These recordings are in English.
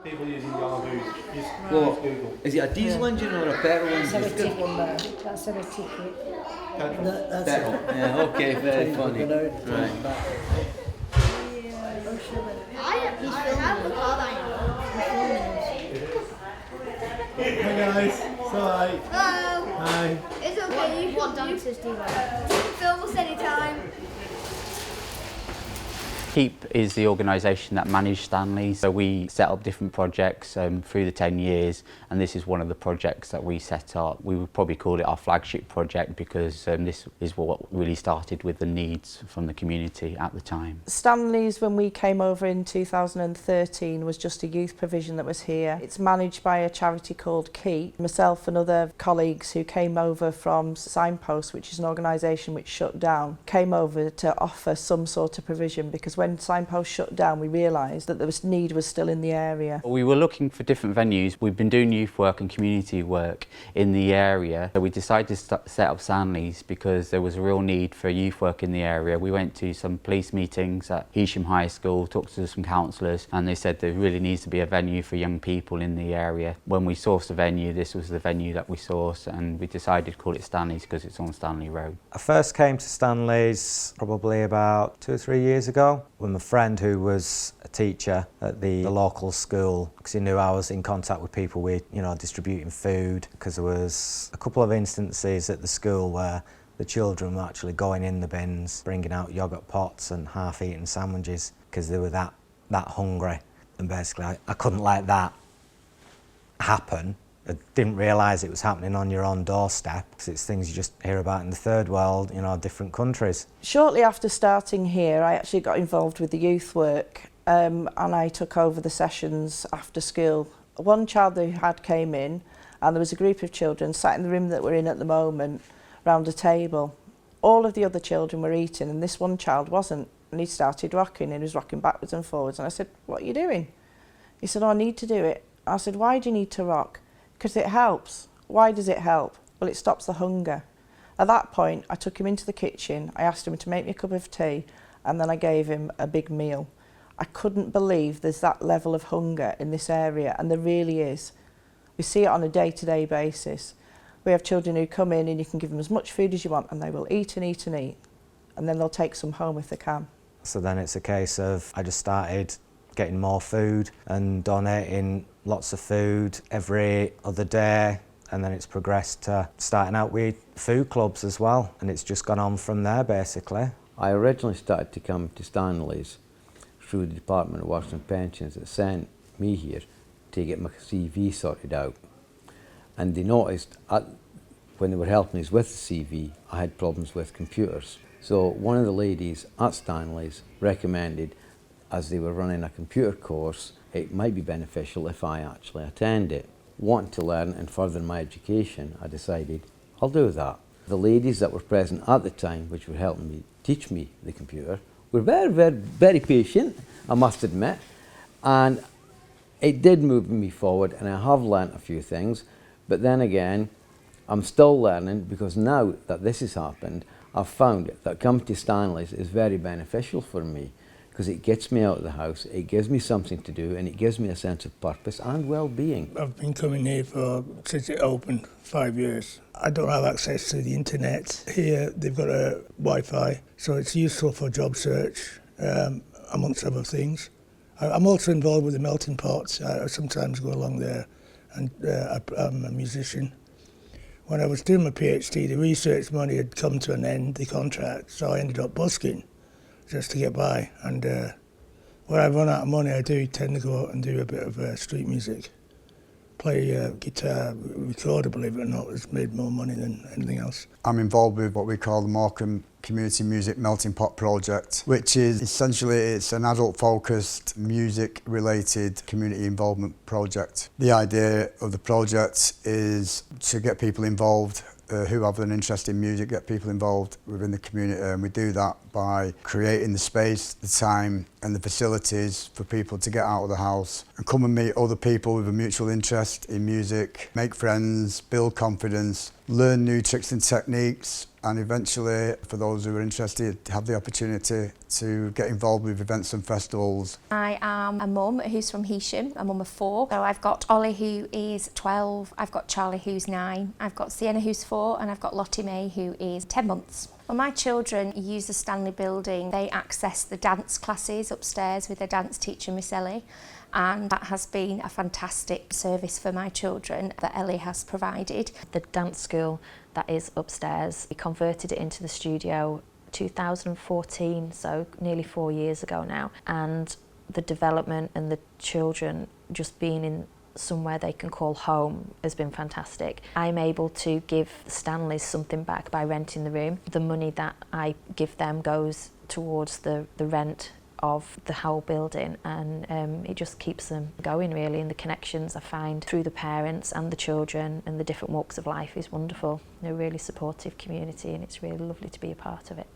people using Yahoo, use Google. Is it a diesel engine or a petrol engine? That's a ticket. That's a ticket. That's Petrol. Yeah, okay, very funny. Right. Hey guys, it's alright. Hello. Hi. It's okay. You can film us anytime. KEEP is the organisation that managed Stanley's. So we set up different projects through the 10 years, and this is one of the projects that we set up. We would probably call it our flagship project because this is what really started with the needs from the community at the time. Stanley's, when we came over in 2013, was just a youth provision that was here. It's managed by a charity called KEEP. Myself and other colleagues who came over from Signpost, which is an organisation which shut down, came over to offer some sort of provision, because when Signpost shut down we realised that the need was still in the area. We were looking for different venues. We've been doing youth work and community work in the area, so we decided to set up Stanley's because there was a real need for youth work in the area. We went to some police meetings at Heysham High School, talked to some councillors, and they said there really needs to be a venue for young people in the area. When we sourced the venue, this was the venue that we sourced, and we decided to call it Stanley's because it's on Stanley Road. I first came to Stanley's probably about 2 or 3 years ago with my friend who was a teacher at the local school, because he knew I was in contact with people with, distributing food, because there was a couple of instances at the school where the children were actually going in the bins, bringing out yoghurt pots and half-eaten sandwiches because they were that hungry. And basically I couldn't let that happen. I didn't realise it was happening on your own doorstep, because it's things you just hear about in the third world, different countries. Shortly after starting here, I actually got involved with the youth work, and I took over the sessions after school. One child who had came in, and there was a group of children sat in the room that we're in at the moment, round a table. All of the other children were eating, and this one child wasn't, and he started rocking, and he was rocking backwards and forwards, and I said, "What are you doing?" He said, "Oh, I need to do it." I said, "Why do you need to rock?" "Because it helps." "Why does it help?" "Well, it stops the hunger." At that point, I took him into the kitchen, I asked him to make me a cup of tea, and then I gave him a big meal. I couldn't believe there's that level of hunger in this area, and there really is. We see it on a day-to-day basis. We have children who come in and you can give them as much food as you want, and they will eat and eat and eat, and then they'll take some home if they can. So then it's a case of I just started getting more food and donating lots of food every other day, and then it's progressed to starting out with food clubs as well, and it's just gone on from there basically. I originally started to come to Stanley's through the Department of Works and Pensions that sent me here to get my CV sorted out, and they noticed when they were helping us with the CV I had problems with computers. So one of the ladies at Stanley's recommended, as they were running a computer course, it might be beneficial if I actually attend it. Wanting to learn and further my education, I decided I'll do that. The ladies that were present at the time, which were helping me teach me the computer, were very, very, very patient, I must admit, and it did move me forward, and I have learnt a few things, but then again, I'm still learning, because now that this has happened, I've found that coming to Stanley's is very beneficial for me, because it gets me out of the house, it gives me something to do, and it gives me a sense of purpose and well-being. I've been coming here since it opened 5 years. I don't have access to the internet. Here they've got a Wi-Fi, so it's useful for job search, amongst other things. I'm also involved with the melting pots. I sometimes go along there, and I'm a musician. When I was doing my PhD, the research money had come to an end, the contract, so I ended up busking just to get by. And when I run out of money, I do tend to go out and do a bit of street music. Play guitar, recorder, believe it or not, has made more money than anything else. I'm involved with what we call the Morecambe Community Music Melting Pot Project, which is essentially it's an adult-focused, music-related community involvement project. The idea of the project is to get people involved who have an interest in music, get people involved within the community, and we do that by creating the space, the time and the facilities for people to get out of the house and come and meet other people with a mutual interest in music, make friends, build confidence, learn new tricks and techniques, and eventually, for those who are interested, have the opportunity to get involved with events and festivals. I am a mum who's from Heysham, a mum of 4. So I've got Ollie who is 12, I've got Charlie who's 9, I've got Sienna who's 4 and I've got Lottie May who is 10 months. When my children use the Stanley building, they access the dance classes upstairs with their dance teacher, Miss Ellie, and that has been a fantastic service for my children that Ellie has provided. The dance school that is upstairs, we converted it into the studio 2014, so nearly 4 years ago now, and the development and the children just being in somewhere they can call home has been fantastic. I'm able to give Stanleys something back by renting the room. The money that I give them goes towards the rent of the whole building, and it just keeps them going really, and the connections I find through the parents and the children and the different walks of life is wonderful. They're a really supportive community and it's really lovely to be a part of it.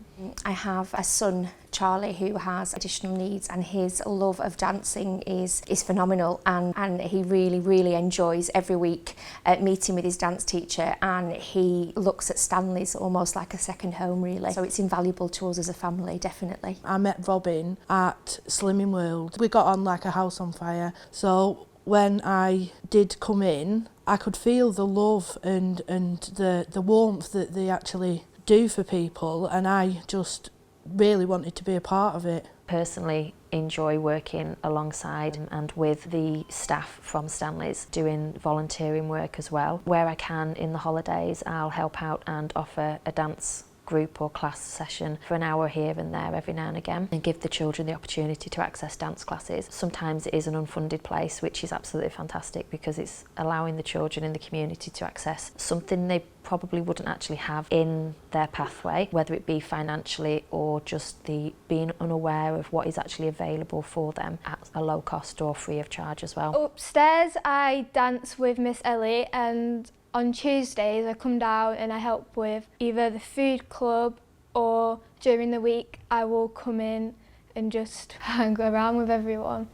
I have a son, Charlie, who has additional needs, and his love of dancing is phenomenal, and he really enjoys every week meeting with his dance teacher, and he looks at Stanley's almost like a second home really, so it's invaluable to us as a family, definitely. I met Robyn at Slimming World. We got on like a house on fire, so when I did come in, I could feel the love and the warmth that they actually do for people, and I just really wanted to be a part of it. Personally enjoy working alongside and with the staff from Stanleys, doing volunteering work as well. Where I can in the holidays, I'll help out and offer a dance group or class session for an hour here and there every now and again, and give the children the opportunity to access dance classes. Sometimes it is an unfunded place, which is absolutely fantastic because it's allowing the children in the community to access something they probably wouldn't actually have in their pathway, whether it be financially or just the being unaware of what is actually available for them at a low cost or free of charge as well. Upstairs I dance with Miss Ellie, and on Tuesdays I come down and I help with either the food club, or during the week I will come in and just hang around with everyone.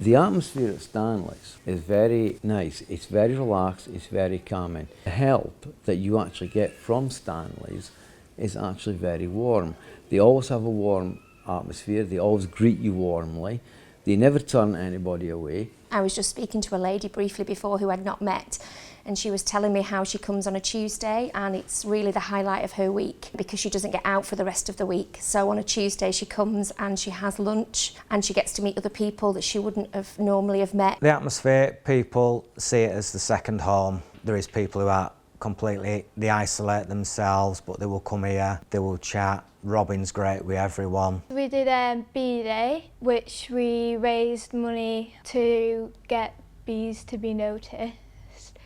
The atmosphere at Stanleys is very nice, it's very relaxed, it's very calming. The help that you actually get from Stanleys is actually very warm. They always have a warm atmosphere, they always greet you warmly, they never turn anybody away. I was just speaking to a lady briefly before who I'd not met, and she was telling me how she comes on a Tuesday and it's really the highlight of her week because she doesn't get out for the rest of the week. So on a Tuesday she comes and she has lunch and she gets to meet other people that she wouldn't have normally have met. The atmosphere, people see it as the second home. There is people who are completely, they isolate themselves, but they will come here, they will chat. Robyn's great with everyone. We did bee day, which we raised money to get bees to be noticed,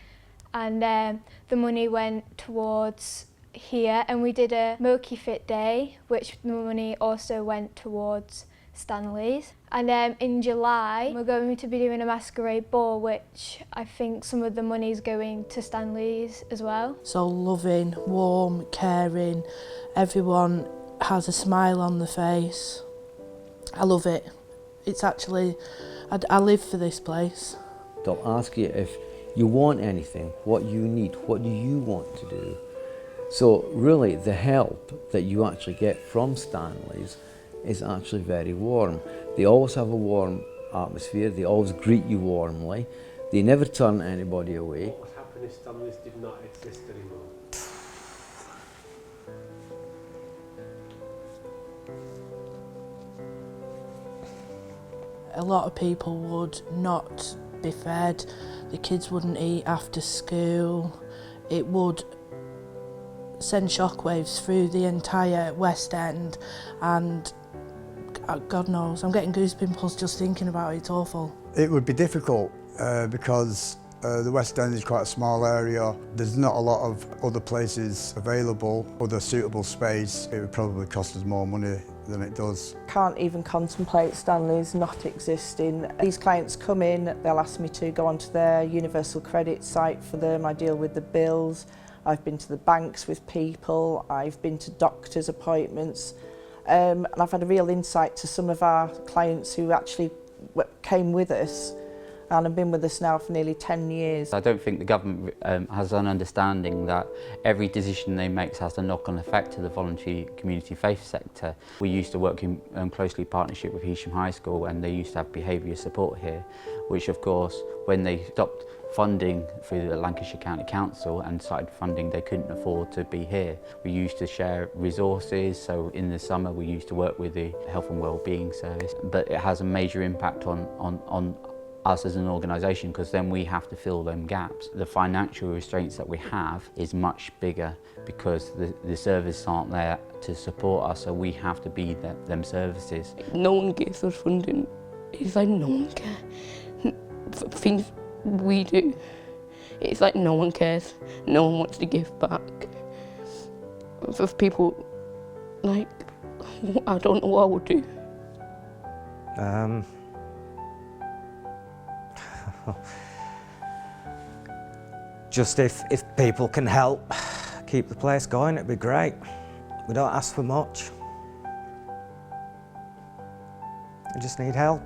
and the money went towards here. And we did a Moki Fit day, which the money also went towards Stanleys. And in July we're going to be doing a masquerade ball, which I think some of the money is going to Stanleys as well. So loving, warm, caring, everyone has a smile on the face. I love it. It's actually, I live for this place. They'll ask you if you want anything, what you need, what do you want to do. So really the help that you actually get from Stanleys is actually very warm. They always have a warm atmosphere, they always greet you warmly, they never turn anybody away. What happened if Stanleys did not exist anymore? A lot of people would not be fed, the kids wouldn't eat after school. It would send shockwaves through the entire West End, and God knows, I'm getting goosebumps just thinking about it. It's awful. It would be difficult because the West End is quite a small area. There's not a lot of other places available, other suitable space. It would probably cost us more money than it does. Can't even contemplate Stanleys not existing. These clients come in, they'll ask me to go onto their universal credit site for them. I deal with the bills. I've been to the banks with people. I've been to doctor's appointments. And I've had a real insight to some of our clients who actually came with us and I've been with us now for nearly 10 years. I don't think the government has an understanding that every decision they make has a knock-on effect to the voluntary community faith sector. We used to work in closely partnership with Heysham High School, and they used to have behaviour support here, which of course when they stopped funding through the Lancashire County Council and started funding, they couldn't afford to be here. We used to share resources, so in the summer we used to work with the Health and Wellbeing Service, but it has a major impact on us as an organisation, because then we have to fill them gaps. The financial restraints that we have is much bigger because the services aren't there to support us, so we have to be them services. No one gives us funding. It's like no one cares. For things we do, it's like no one cares. No one wants to give back. For people, like, I don't know what I would do. Just if people can help keep the place going, it'd be great. We don't ask for much. We just need help.